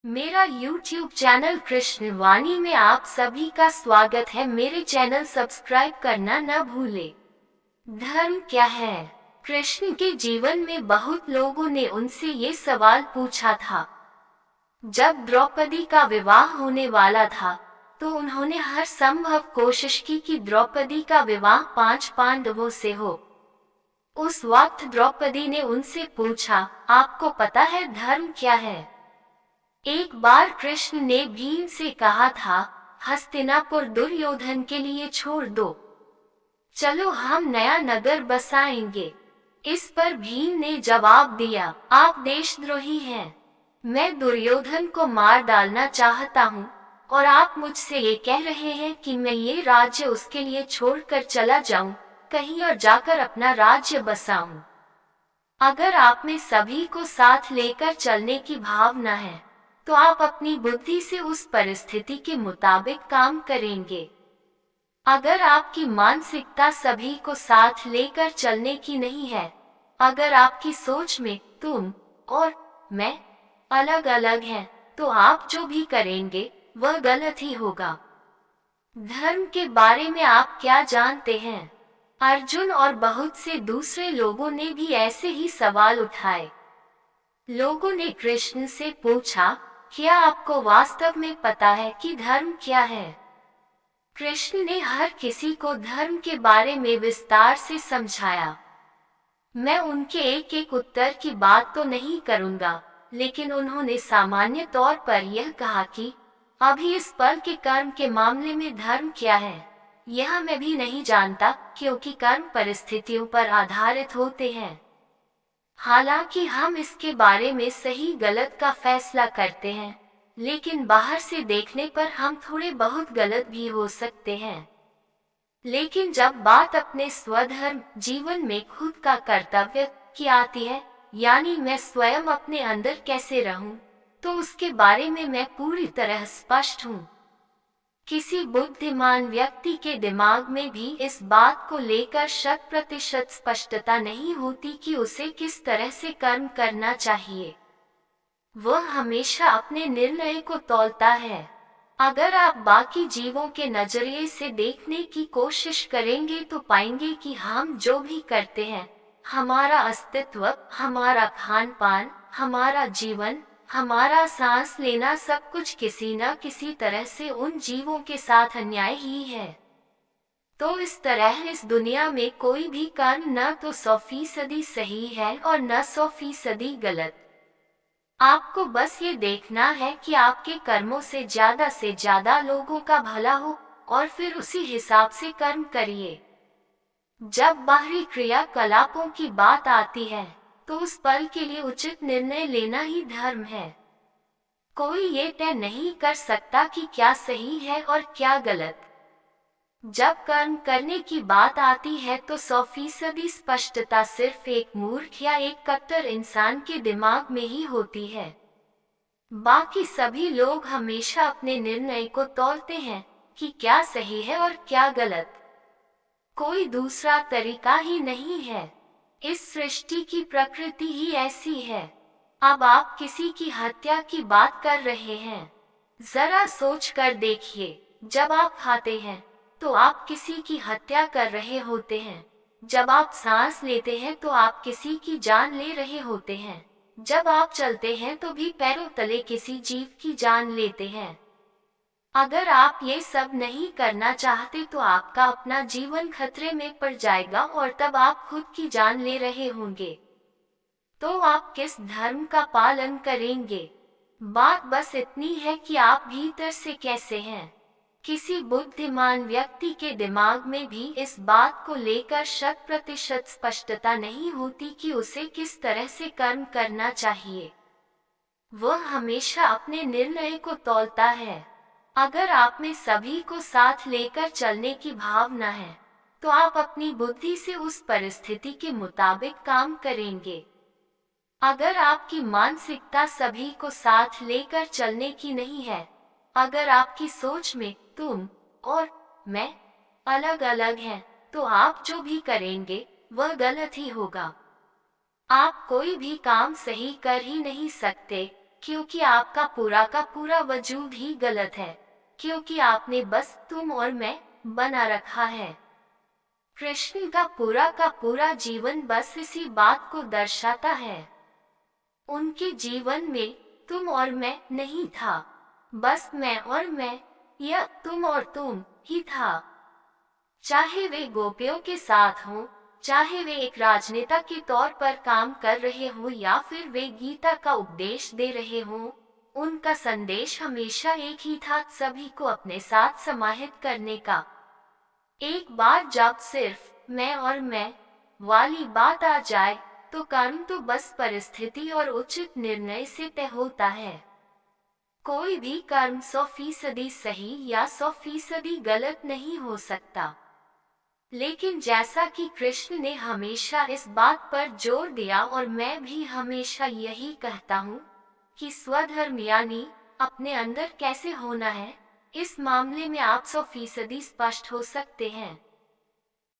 मेरा YouTube channel Krishna वाणी में आप सभी का स्वागत है। मेरे चैनल सब्सक्राइब करना न भूले। धर्म क्या है? कृष्ण के जीवन में बहुत लोगों ने उनसे ये सवाल पूछा था। जब द्रौपदी का विवाह होने वाला था तो उन्होंने हर संभव कोशिश की कि द्रौपदी का विवाह 5 पांडवों से हो। उस वक्त द्रौपदी ने उनसे पूछा, आपको पता है धर्म क्या है? एक बार कृष्ण ने भीम से कहा था, हस्तिनापुर दुर्योधन के लिए छोड़ दो, चलो हम नया नगर बसाएंगे। इस पर भीम ने जवाब दिया, आप देशद्रोही हैं। मैं दुर्योधन को मार डालना चाहता हूँ और आप मुझसे ये कह रहे हैं कि मैं ये राज्य उसके लिए छोड़कर चला जाऊं, कहीं और जाकर अपना राज्य बसाऊं। अगर आप में सभी को साथ लेकर चलने की भावना है तो आप अपनी बुद्धि से उस परिस्थिति के मुताबिक काम करेंगे। अगर आपकी मानसिकता सभी को साथ लेकर चलने की नहीं है, अगर आपकी सोच में तुम और मैं अलग अलग हैं, तो आप जो भी करेंगे वह गलत ही होगा। धर्म के बारे में आप क्या जानते हैं? अर्जुन और बहुत से दूसरे लोगों ने भी ऐसे ही सवाल उठाए। लोगों ने कृष्ण से पूछा, क्या आपको वास्तव में पता है कि धर्म क्या है? कृष्ण ने हर किसी को धर्म के बारे में विस्तार से समझाया। मैं उनके एक एक उत्तर की बात तो नहीं करूंगा, लेकिन उन्होंने सामान्य तौर पर यह कहा कि अभी इस पल के कर्म के मामले में धर्म क्या है, यह मैं भी नहीं जानता, क्योंकि कर्म परिस्थितियों पर आधारित होते हैं। हालांकि हम इसके बारे में सही गलत का फैसला करते हैं, लेकिन बाहर से देखने पर हम थोड़े बहुत गलत भी हो सकते हैं। लेकिन जब बात अपने स्वधर्म जीवन में खुद का कर्तव्य की आती है, यानी मैं स्वयं अपने अंदर कैसे रहूं, तो उसके बारे में मैं पूरी तरह स्पष्ट हूं। किसी बुद्धिमान व्यक्ति के दिमाग में भी इस बात को लेकर 100% स्पष्टता नहीं होती कि उसे किस तरह से कर्म करना चाहिए। वह हमेशा अपने निर्णय को तौलता है। अगर आप बाकी जीवों के नजरिए से देखने की कोशिश करेंगे तो पाएंगे कि हम जो भी करते हैं, हमारा अस्तित्व, हमारा खान पान, हमारा जीवन, हमारा सांस लेना, सब कुछ किसी न किसी तरह से उन जीवों के साथ अन्याय ही है। तो इस तरह इस दुनिया में कोई भी कर्म न तो 100% सही है और न 100% गलत। आपको बस ये देखना है कि आपके कर्मों से ज्यादा लोगों का भला हो और फिर उसी हिसाब से कर्म करिए। जब बाहरी क्रियाकलापों की बात आती है तो उस पल के लिए उचित निर्णय लेना ही धर्म है। कोई ये तय नहीं कर सकता कि क्या सही है और क्या गलत। जब कर्म करने की बात आती है तो 100% स्पष्टता सिर्फ एक मूर्ख या एक कट्टर इंसान के दिमाग में ही होती है। बाकी सभी लोग हमेशा अपने निर्णय को तौलते हैं कि क्या सही है और क्या गलत। कोई दूसरा तरीका ही नहीं है। इस सृष्टि की प्रकृति ही ऐसी है। अब आप किसी की हत्या की बात कर रहे हैं। जरा सोच कर देखिए, जब आप खाते हैं तो आप किसी की हत्या कर रहे होते हैं। जब आप सांस लेते हैं तो आप किसी की जान ले रहे होते हैं। जब आप चलते हैं तो भी पैरों तले किसी जीव की जान लेते हैं। अगर आप ये सब नहीं करना चाहते तो आपका अपना जीवन खतरे में पड़ जाएगा और तब आप खुद की जान ले रहे होंगे। तो आप किस धर्म का पालन करेंगे? बात बस इतनी है कि आप भीतर से कैसे हैं। किसी बुद्धिमान व्यक्ति के दिमाग में भी इस बात को लेकर 100% स्पष्टता नहीं होती कि उसे किस तरह से कर्म करना चाहिए। वह हमेशा अपने निर्णय को तौलता है। अगर आप में सभी को साथ लेकर चलने की भावना है तो आप अपनी बुद्धि से उस परिस्थिति के मुताबिक काम करेंगे। अगर आपकी मानसिकता सभी को साथ लेकर चलने की नहीं है, अगर आपकी सोच में तुम और मैं अलग अलग हैं, तो आप जो भी करेंगे वह गलत ही होगा। आप कोई भी काम सही कर ही नहीं सकते क्योंकि आपका का पूरा वजूद ही गलत है, क्योंकि आपने बस तुम और मैं बना रखा है। कृष्ण का पूरा जीवन बस इसी बात को दर्शाता है। उनके जीवन में तुम और मैं नहीं था, बस मैं और मैं या तुम और तुम ही था। चाहे वे गोपियों के साथ हों, चाहे वे एक राजनेता के तौर पर काम कर रहे हों या फिर वे गीता का उपदेश दे रहे हों, उनका संदेश हमेशा एक ही था, सभी को अपने साथ समाहित करने का। एक बार जब सिर्फ मैं और मैं वाली बात आ जाए तो कर्म तो बस परिस्थिति और उचित निर्णय से तय होता है। कोई भी कर्म 100% सही या 100% गलत नहीं हो सकता। लेकिन जैसा कि कृष्ण ने हमेशा इस बात पर जोर दिया और मैं भी हमेशा यही कहता हूँ कि स्वधर्म यानी अपने अंदर कैसे होना है, इस मामले में आप 100% स्पष्ट हो सकते हैं।